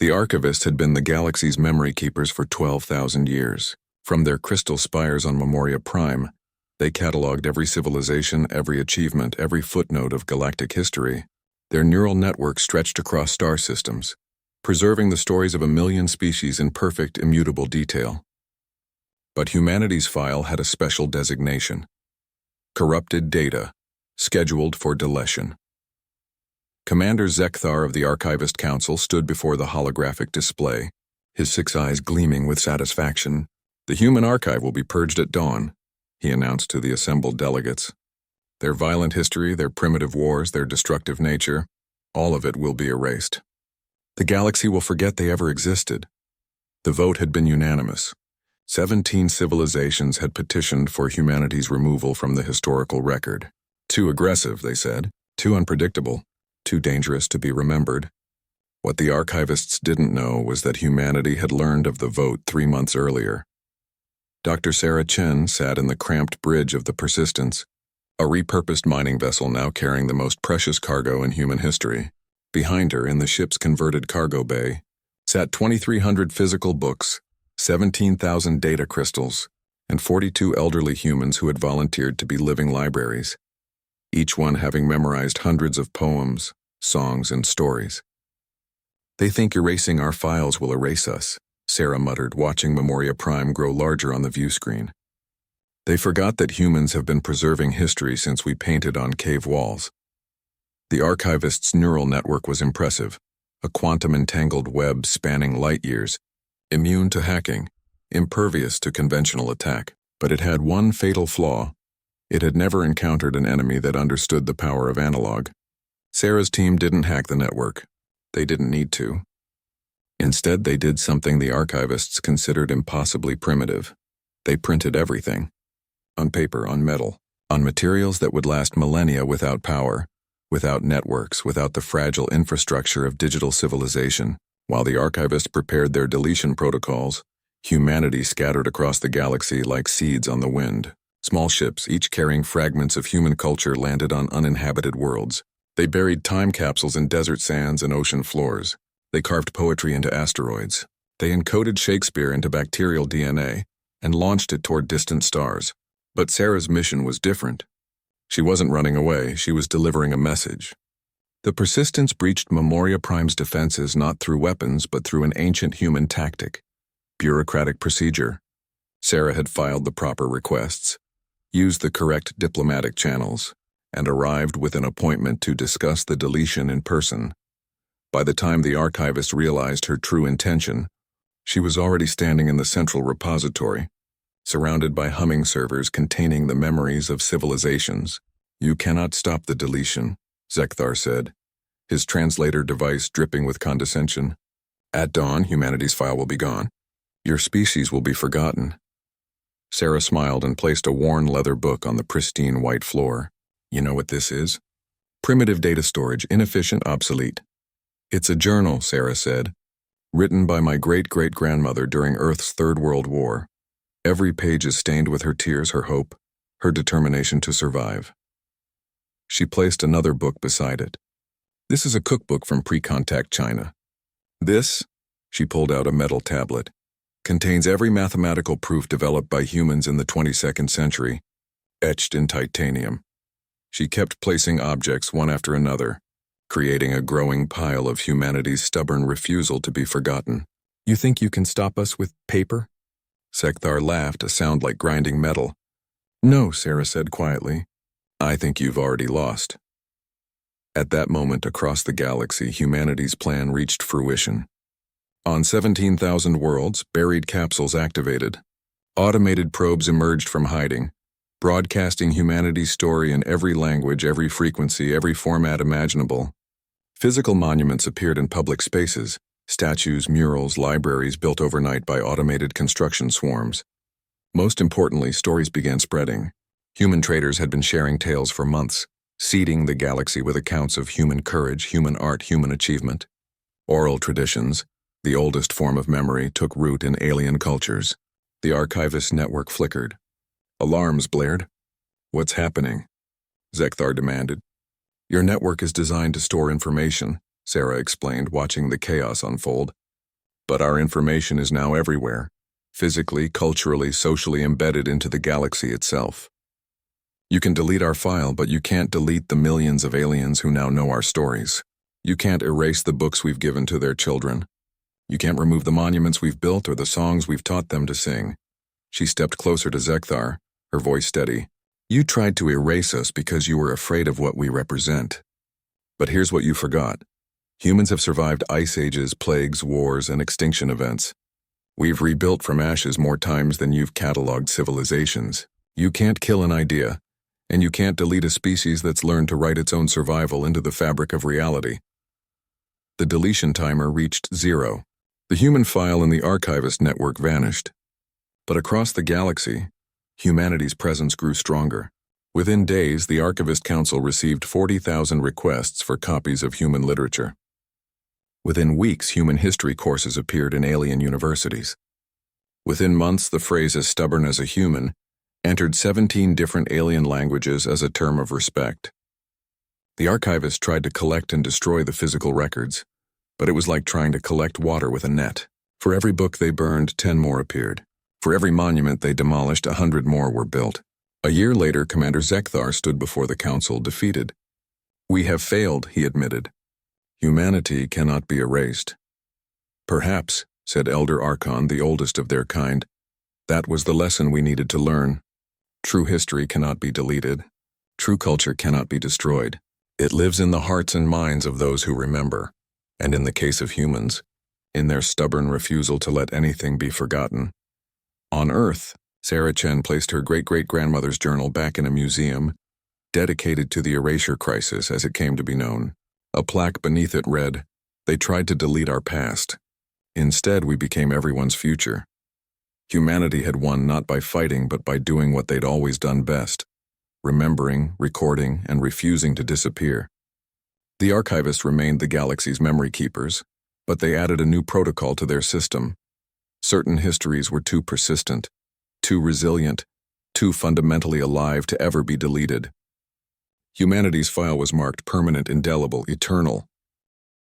The archivists had been the galaxy's memory keepers for 12,000 years. From their crystal spires on Memoria Prime, they cataloged every civilization, every achievement, every footnote of galactic history. Their neural network stretched across star systems, preserving the stories of 1,000,000 species in perfect, immutable detail. But humanity's file had a special designation: corrupted data, scheduled for deletion. Commander Zekthar of the Archivist Council stood before the holographic display, his 6 eyes gleaming with satisfaction. "The human archive will be purged at dawn," he announced to the assembled delegates. "Their violent history, their primitive wars, their destructive nature, all of it will be erased. The galaxy will forget they ever existed." The vote had been unanimous. 17 civilizations had petitioned for humanity's removal from the historical record. Too aggressive, they said, too unpredictable, too dangerous to be remembered. What the archivists didn't know was that humanity had learned of the vote 3 months earlier. Dr. Sarah Chen sat in the cramped bridge of the Persistence, a repurposed mining vessel now carrying the most precious cargo in human history. Behind her, in the ship's converted cargo bay, sat 2,300 physical books, 17,000 data crystals, and 42 elderly humans who had volunteered to be living libraries, each one having memorized hundreds of poems, songs, and stories. "They think erasing our files will erase us," Sarah muttered, watching Memoria Prime grow larger on the view screen. "They forgot that humans have been preserving history since we painted on cave walls." The archivist's neural network was impressive, a quantum-entangled web spanning light years, immune to hacking, impervious to conventional attack. But it had one fatal flaw: it had never encountered an enemy that understood the power of analog. Sarah's team didn't hack the network. They didn't need to. Instead, they did something the archivists considered impossibly primitive. They printed everything. On paper, on metal, on materials that would last millennia without power, without networks, without the fragile infrastructure of digital civilization. While the archivists prepared their deletion protocols, humanity scattered across the galaxy like seeds on the wind. Small ships, each carrying fragments of human culture, landed on uninhabited worlds. They buried time capsules in desert sands and ocean floors. They carved poetry into asteroids. They encoded Shakespeare into bacterial DNA and launched it toward distant stars. But Sarah's mission was different. She wasn't running away, she was delivering a message. The Persistence breached Memoria Prime's defenses not through weapons but through an ancient human tactic: bureaucratic procedure. Sarah had filed the proper requests, used the correct diplomatic channels, and arrived with an appointment to discuss the deletion in person. By the time the archivist realized her true intention, she was already standing in the central repository, surrounded by humming servers containing the memories of civilizations. "You cannot stop the deletion," Zekthar said, his translator device dripping with condescension. "At dawn, humanity's file will be gone. Your species will be forgotten." Sarah smiled and placed a worn leather book on the pristine white floor. "You know what this is? Primitive data storage, inefficient, obsolete." "It's a journal," Sarah said, "written by my great-great-grandmother during Earth's Third World War. Every page is stained with her tears, her hope, her determination to survive." She placed another book beside it. "This is a cookbook from pre-contact China. This," she pulled out a metal tablet, "contains every mathematical proof developed by humans in the 22nd century, etched in titanium." She kept placing objects one after another, creating a growing pile of humanity's stubborn refusal to be forgotten. "You think you can stop us with paper?" Zekthar laughed, a sound like grinding metal. "No," Sarah said quietly. "I think you've already lost." At that moment, across the galaxy, humanity's plan reached fruition. On 17,000 worlds, buried capsules activated. Automated probes emerged from hiding, broadcasting humanity's story in every language, every frequency, every format imaginable. Physical monuments appeared in public spaces: statues, murals, libraries built overnight by automated construction swarms. Most importantly, stories began spreading. Human traders had been sharing tales for months, seeding the galaxy with accounts of human courage, human art, human achievement. Oral traditions, the oldest form of memory, took root in alien cultures. The archivist network flickered. Alarms blared. "What's happening?" Zekthar demanded. "Your network is designed to store information," Sarah explained, watching the chaos unfold. But our information is now everywhere, physically, culturally, socially embedded into the galaxy itself. You can delete our file, but you can't delete the millions of aliens who now know our stories. You can't erase the books we've given to their children. You can't remove the monuments we've built or the songs we've taught them to sing. She stepped closer to Zekthar, her voice steady. You tried to erase us because you were afraid of what we represent. But here's what you forgot. Humans have survived ice ages, plagues, wars, and extinction events. We've rebuilt from ashes more times than you've cataloged civilizations. You can't kill an idea, and you can't delete a species that's learned to write its own survival into the fabric of reality. The deletion timer reached 0. The human file in the archivist network vanished. But across the galaxy, humanity's presence grew stronger. Within days, the Archivist Council received 40,000 requests for copies of human literature. Within weeks, human history courses appeared in alien universities. Within months, the phrase "as stubborn as a human" entered 17 different alien languages as a term of respect. The archivists tried to collect and destroy the physical records, but it was like trying to collect water with a net. For every book they burned, 10 more appeared. For every monument they demolished, 100 more were built. A year later, Commander Zekthar stood before the council, defeated. "We have failed," he admitted. "Humanity cannot be erased." "Perhaps," said Elder Archon, the oldest of their kind, "that was the lesson we needed to learn. True history cannot be deleted. True culture cannot be destroyed. It lives in the hearts and minds of those who remember, and in the case of humans, in their stubborn refusal to let anything be forgotten." On Earth, Sarah Chen placed her great-great-grandmother's journal back in a museum, dedicated to the erasure crisis as it came to be known. A plaque beneath it read, "They tried to delete our past. Instead, we became everyone's future." Humanity had won not by fighting, but by doing what they'd always done best: remembering, recording, and refusing to disappear. The archivists remained the galaxy's memory keepers, but they added a new protocol to their system. Certain histories were too persistent, too resilient, too fundamentally alive to ever be deleted. Humanity's file was marked permanent, indelible, eternal,